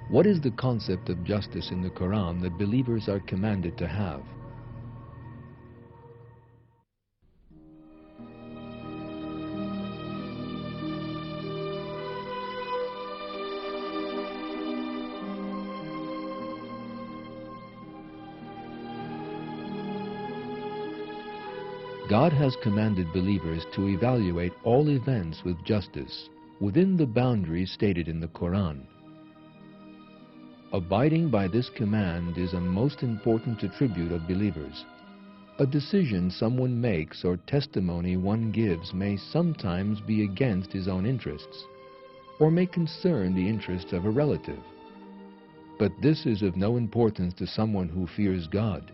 What is the concept of justice in the Qur'an that believers are commanded to have? God has commanded believers to evaluate all events with justice within the boundaries stated in the Qur'an. Abiding by this command is a most important attribute of believers. A decision someone makes or testimony one gives may sometimes be against his own interests, or may concern the interests of a relative. But this is of no importance to someone who fears God,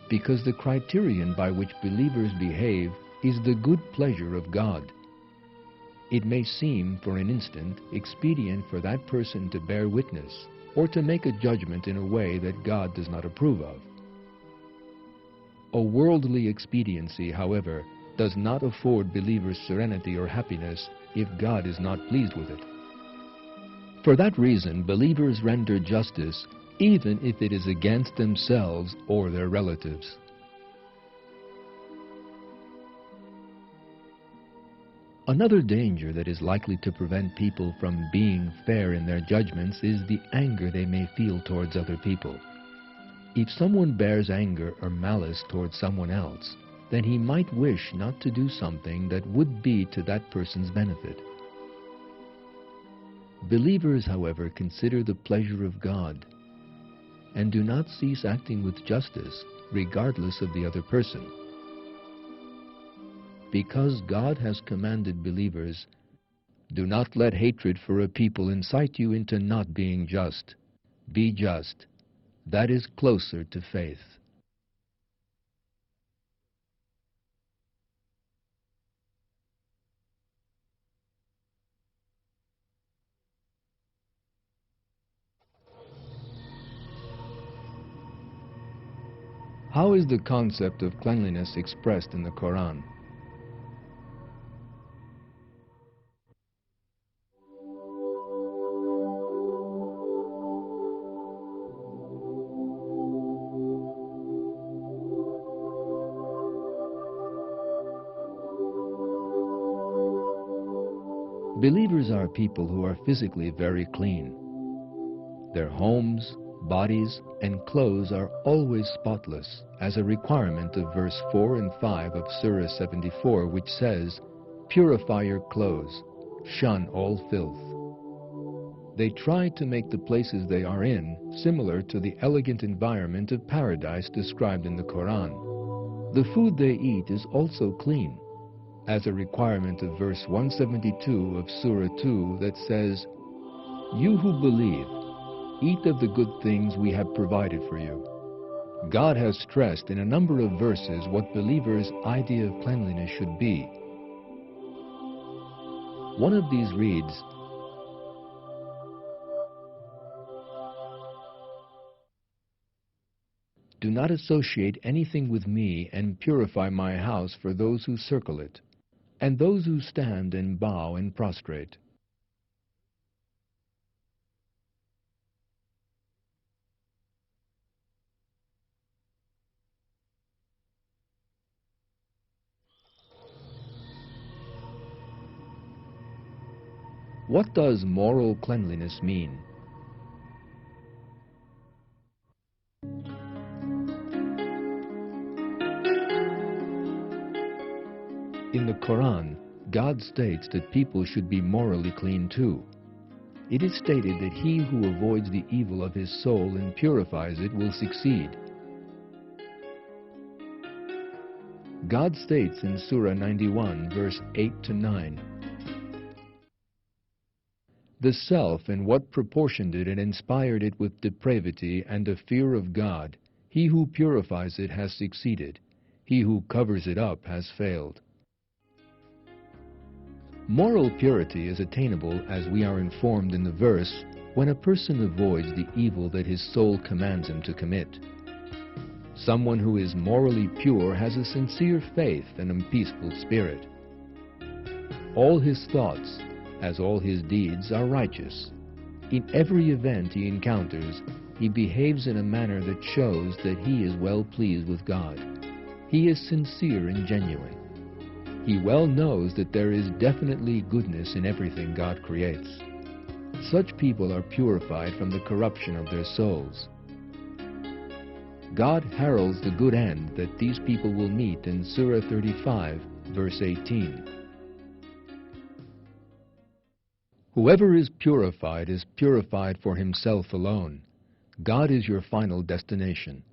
because the criterion by which believers behave is the good pleasure of God. It may seem, for an instant, expedient for that person to bear witness or to make a judgment in a way that God does not approve of. A worldly expediency, however, does not afford believers serenity or happiness if God is not pleased with it. For that reason, believers render justice even if it is against themselves or their relatives. Another danger that is likely to prevent people from being fair in their judgments is the anger they may feel towards other people. If someone bears anger or malice towards someone else, then he might wish not to do something that would be to that person's benefit. Believers, however, consider the pleasure of God and do not cease acting with justice regardless of the other person. Because God has commanded believers, do not let hatred for a people incite you into not being just. Be just. That is closer to faith. How is the concept of cleanliness expressed in the Qur'an? Believers are people who are physically very clean. Their homes, bodies, and clothes are always spotless, as a requirement of verse 4 and 5 of Surah 74, which says, "Purify your clothes, shun all filth." They try to make the places they are in similar to the elegant environment of paradise described in the Qur'an. The food they eat is also clean, as a requirement of verse 172 of Surah 2 that says, "You who believe, eat of the good things we have provided for you." God has stressed in a number of verses what believers' idea of cleanliness should be. One of these reads, "Do not associate anything with me and purify my house for those who circle it, and those who stand and bow and prostrate." What does moral cleanliness mean? In the Quran, God states that people should be morally clean too. It is stated that he who avoids the evil of his soul and purifies it will succeed. God states in Surah 91, verse 8 to 9, "The self and what proportioned it and inspired it with depravity and a fear of God, he who purifies it has succeeded. He who covers it up has failed." Moral purity is attainable, as we are informed in the verse, when a person avoids the evil that his soul commands him to commit. Someone who is morally pure has a sincere faith and a peaceful spirit. All his thoughts, as all his deeds, are righteous. In every event he encounters, he behaves in a manner that shows that he is well pleased with God. He is sincere and genuine. He well knows that there is definitely goodness in everything God creates. Such people are purified from the corruption of their souls. God heralds the good end that these people will meet in Surah 35, verse 18. Whoever is purified for himself alone. God is your final destination.